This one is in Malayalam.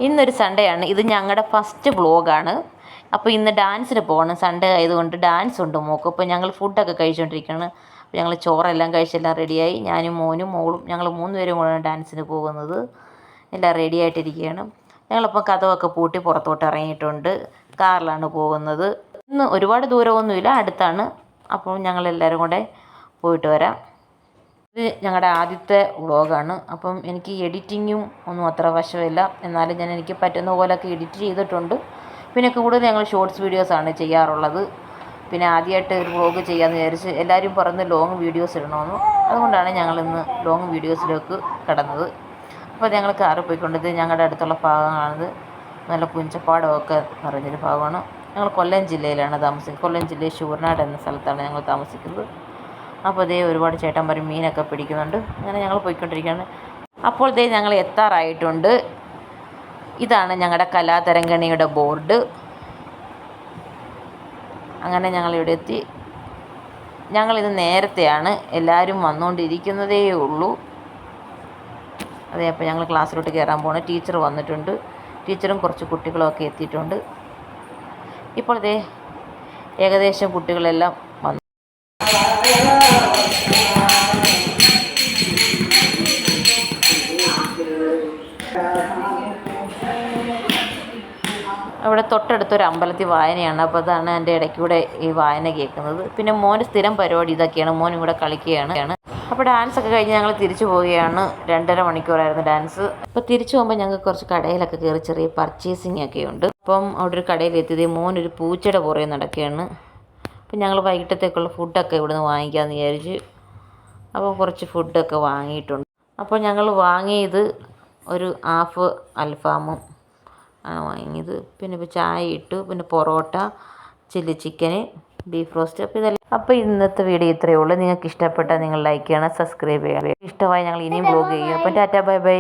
ഇന്നൊരു സൺഡേ ആണ്. ഇത് ഞങ്ങളുടെ ഫസ്റ്റ് വ്ളോഗാണ്. അപ്പോൾ ഇന്ന് ഡാൻസിന് പോകണം. സൺഡേ ആയതുകൊണ്ട് ഡാൻസ് ഉണ്ട് മോൾക്ക്. അപ്പോൾ ഞങ്ങൾ ഫുഡൊക്കെ കഴിച്ചുകൊണ്ടിരിക്കുകയാണ്. അപ്പോൾ ഞങ്ങൾ ചോറെല്ലാം കഴിച്ചെല്ലാം റെഡിയായി. ഞാനും മോനും മോളും ഞങ്ങൾ 3 പേരും കൂടെയാണ് ഡാൻസിന് പോകുന്നത്. എല്ലാം റെഡി ആയിട്ടിരിക്കുകയാണ്. ഞങ്ങളിപ്പോൾ കതവൊക്കെ പൂട്ടി പുറത്തോട്ട് ഇറങ്ങിയിട്ടുണ്ട്. കാറിലാണ് പോകുന്നത്. ഇന്ന് ഒരുപാട് ദൂരമൊന്നുമില്ല, അടുത്താണ്. അപ്പോൾ ഞങ്ങളെല്ലാവരും കൂടെ പോയിട്ട് വരാം. ഇത് ഞങ്ങളുടെ ആദ്യത്തെ വ്ളോഗാണ്. അപ്പം എനിക്ക് എഡിറ്റിങ്ങും ഒന്നും അത്ര വശമില്ല. എന്നാലും എനിക്ക് പറ്റുന്ന പോലെയൊക്കെ എഡിറ്റ് ചെയ്തിട്ടുണ്ട്. പിന്നെ കൂടുതൽ ഞങ്ങൾ ഷോർട്സ് വീഡിയോസാണ് ചെയ്യാറുള്ളത്. പിന്നെ ആദ്യമായിട്ട് ഒരു വ്ളോഗ് ചെയ്യാമെന്ന് വിചാരിച്ച് എല്ലാവരും പറഞ്ഞ് ലോങ് വീഡിയോസ് ഇടണമെന്ന്. അതുകൊണ്ടാണ് ഞങ്ങളിന്ന് ലോങ് വീഡിയോസിലേക്ക് കടന്നത്. അപ്പോൾ ഞങ്ങൾ കാറിൽ പോയിക്കൊണ്ടത് ഞങ്ങളുടെ അടുത്തുള്ള ഭാഗമാണിത്. നല്ല പുഞ്ചപ്പാടമൊക്കെ നിറഞ്ഞൊരു ഭാഗമാണ്. ഞങ്ങൾ കൊല്ലം ജില്ലയിലാണ് താമസിക്കുന്നത്. കൊല്ലം ജില്ലയിൽ ശൂർനാട് എന്ന സ്ഥലത്താണ് ഞങ്ങൾ താമസിക്കുന്നത്. അപ്പോൾ ഒരുപാട് ചേട്ടന്മാർ മീനൊക്കെ പിടിക്കുന്നുണ്ട്. അങ്ങനെ ഞങ്ങൾ പോയിക്കൊണ്ടിരിക്കുകയാണ്. അപ്പോൾ ഞങ്ങൾ എത്താറായിട്ടുണ്ട്. ഇതാണ് ഞങ്ങളുടെ കലാതരംഗിണിയുടെ ബോർഡ്. അങ്ങനെ ഞങ്ങളിവിടെ എത്തി. ഞങ്ങളിത് നേരത്തെയാണ്, എല്ലാവരും വന്നുകൊണ്ടിരിക്കുന്നതേ ഉള്ളൂ. അപ്പോൾ ഞങ്ങൾ ക്ലാസ്സിലോട്ട് കയറാൻ പോകണം. ടീച്ചർ വന്നിട്ടുണ്ട്. ടീച്ചറും കുറച്ച് കുട്ടികളൊക്കെ എത്തിയിട്ടുണ്ട്. ഇപ്പോൾ ഏകദേശം കുട്ടികളെല്ലാം വന്നു. അവിടെ തൊട്ടടുത്തൊരു അമ്പലത്തിൽ വായനയാണ്. അപ്പോൾ അതാണ് എൻ്റെ ഇടയ്ക്കൂടെ ഈ വായന കേൾക്കുന്നത്. പിന്നെ മോന് സ്ഥിരം പരിപാടി ഇതൊക്കെയാണ്. മോനും കൂടെ കളിക്കുകയാണ്. അപ്പോൾ ഡാൻസൊക്കെ കഴിഞ്ഞ് ഞങ്ങൾ തിരിച്ചു പോവുകയാണ്. 2.5 മണിക്കൂറായിരുന്നു ഡാൻസ്. അപ്പോൾ തിരിച്ചു പോകുമ്പോൾ ഞങ്ങൾക്ക് കുറച്ച് കടയിലൊക്കെ കയറി ചെറിയ പർച്ചേസിങ് ഒക്കെ ഉണ്ട്. അപ്പം അവിടെ ഒരു കടയിലെത്തിയത് മോനൊരു പൂച്ചയുടെ പുറകെ നടക്കുകയാണ്. അപ്പം ഞങ്ങൾ വൈകിട്ടത്തേക്കുള്ള ഫുഡൊക്കെ ഇവിടുന്ന് വാങ്ങിക്കാമെന്ന് വിചാരിച്ച് അപ്പോൾ കുറച്ച് ഫുഡൊക്കെ വാങ്ങിയിട്ടുണ്ട്. അപ്പോൾ ഞങ്ങൾ വാങ്ങിയത് ഒരു ഹാഫ് അൽഫാമും ആണ് വാങ്ങിയത്. പിന്നെ ഇപ്പോൾ ചായ ഇട്ടു. പിന്നെ പൊറോട്ട, ചില്ലി ചിക്കന്, ബീഫ് റോസ്റ്റ്. അപ്പോൾ ഇന്നത്തെ വീഡിയോ ഇത്രയേ ഉള്ളൂ. നിങ്ങൾക്ക് ഇഷ്ടപ്പെട്ടാൽ നിങ്ങൾ ലൈക്ക് ചെയ്യണം, സബ്സ്ക്രൈബ് ചെയ്യണം. ഇഷ്ടമായി ഞങ്ങൾ ഇനിയും വ്ളോഗ് ചെയ്യും. അപ്പോൾ ടാറ്റാ ബൈ ബൈ.